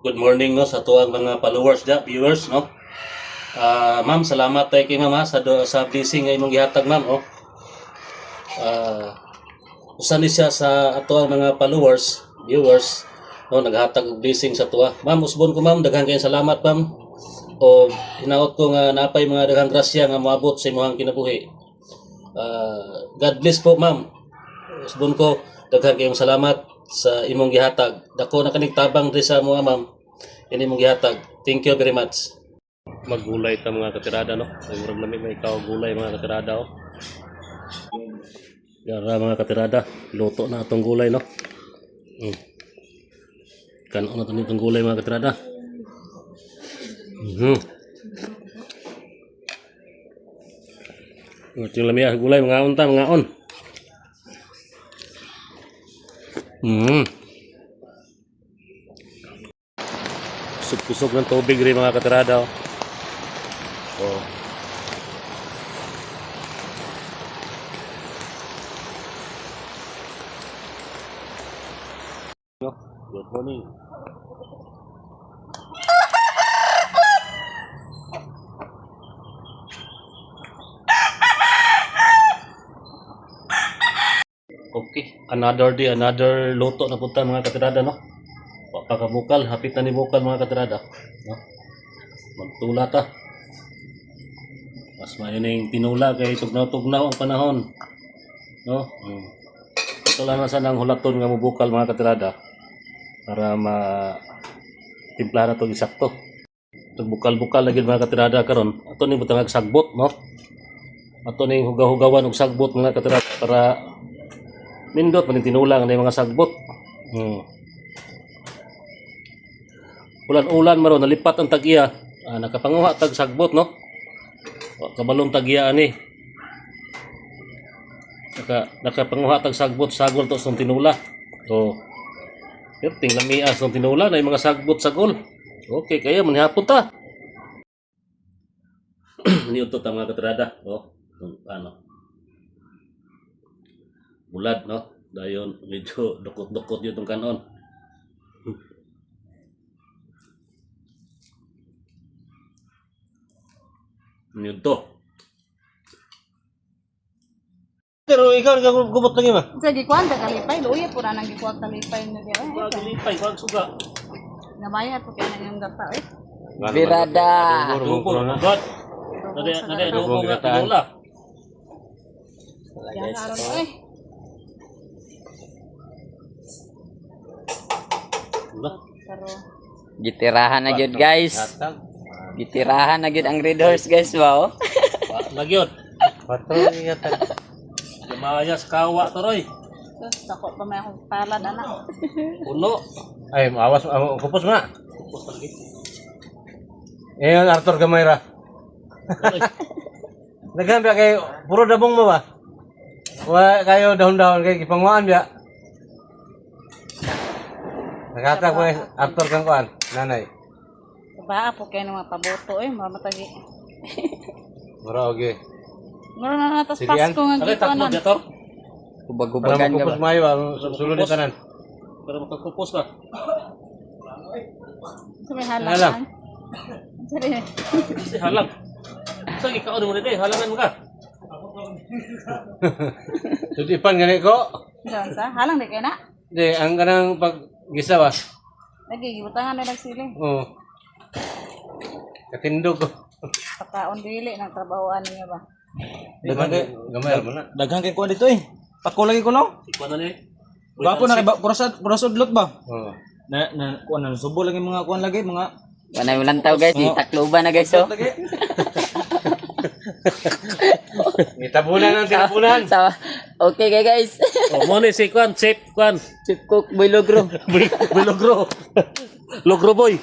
Good morning no sa tuwang mga followers viewers no. Ma'am, salamat tayo kay ma'am sa blessing nga imong gihatag ma'am oh. Usa ni siya sa atuang mga followers, viewers no naghatag og blessing sa tuwa. Ma'am, usbon ko ma'am, daghang kayong salamat ma'am. O hinaot ko nga napay mga daghang grasya nga moabot sa imong kinabuhi. God bless po ma'am. Usbon ko daghang kayong salamat sa imong gihatag. Dako na kaning tabang diri sa mga ma'am. Ini mong gihatag. Thank you very much. Maggulay ta mga katirada no. Ay murag lamig may ikaw gulay mga katirada oh. Yara mga katirada, luto na atong gulay no. Kanon na itong gulay mga katirada. Yung lamig gulay mga unta mga on. Kusog-kusog ng tubig rin mga katirada oh. Good morning. Okay, another day, another luto na punta mga katirada no. Pakabukal, hapit na ni bukal mga katirada no? Magtula ta. Mas maining tinula kay tugnaw-tugnaw ang panahon no. Ito lang na sanang hulaton nga mubukal mga katirada para timpla na itong isakto. Itong bukal-bukal lagi mga katirada karon. Ato ni butang sagbot no. Ato ni hugaw-hugawan og sagbot mga katirada para nindot man tinula nga mga sagbot. Ulan-ulan maron nalipat ang tag-iya. Nakapanguha tag sagbot no. Kabalong tag-iya ani. Nakapanguha tag sagbot sagol to sa tinula. So, ting lamias ng tinula na yung mga sagbot sagol. Okay, kaya manihapon ta. Niutot ang mga katirada. Ano? Bulad no. Dayon medyo dukot-dukot yun itong kanon. Yun to. Pero ikaw gumot lagi ba? Sa gikuan ta kalipay, luya pura nang gikuan kalipay na diya. Kalipay, wag suga. Nabayad po kaya nang yung gata eh. Birada. Dugo, god. Nade dugo nga tinula. Yan aron eh. Pero Gitirahan na gyud guys. Gitirahan na gyud ang Red Horse guys wow. Nagyod. Patroy yata. Lumayas kawa toroy. sus dako pa may akong palad anak. Puno. Ay, awas, kupos mo na. Kupos lagi. Ayan, Arthur Gamayra. Naghambi kayo, puro dabong mo ba? Wa kayo dahon-dahon kayo, ipanguan biya. Naghatag mo Arthur kang kuan, nanay. Ba po kaya nang mapaboto eh, mamatagi. Mura, okay. Mura na natas Sige, Pasko nga Kali takbo gikuanan. dito. Para Hubag-hubagan ka magkupos ba? mayo, sulod yung tanan. Para makakupos ka. Sa may Halang. halang. Sorry. Kasi halang. Sa ikaw mo rin halangan mo ka. Sudipan gani ko. Diyan sa halang di kay na. Di, ang kanang paggisa ba? Lagi gibutangan na nagsili. Oo. Katindog ko. Pagkaon dili nang trabahoan niya ba. Gamay mo na. Daghang kay kuan dito eh. Pako lagi ko no. Ikaw na ni. Gapo na kay kurasod lot ba? Oo. Na kuan na subo lagi mga kuan lagi mga Wala mo lantaw guys, itakluban na guys oh. lagi. Itabunan ng tinapunan. Okay kay guys. Mo ni si Kwan, chip Kwan. Chip cook boy logro. Bilogro. Logro boy.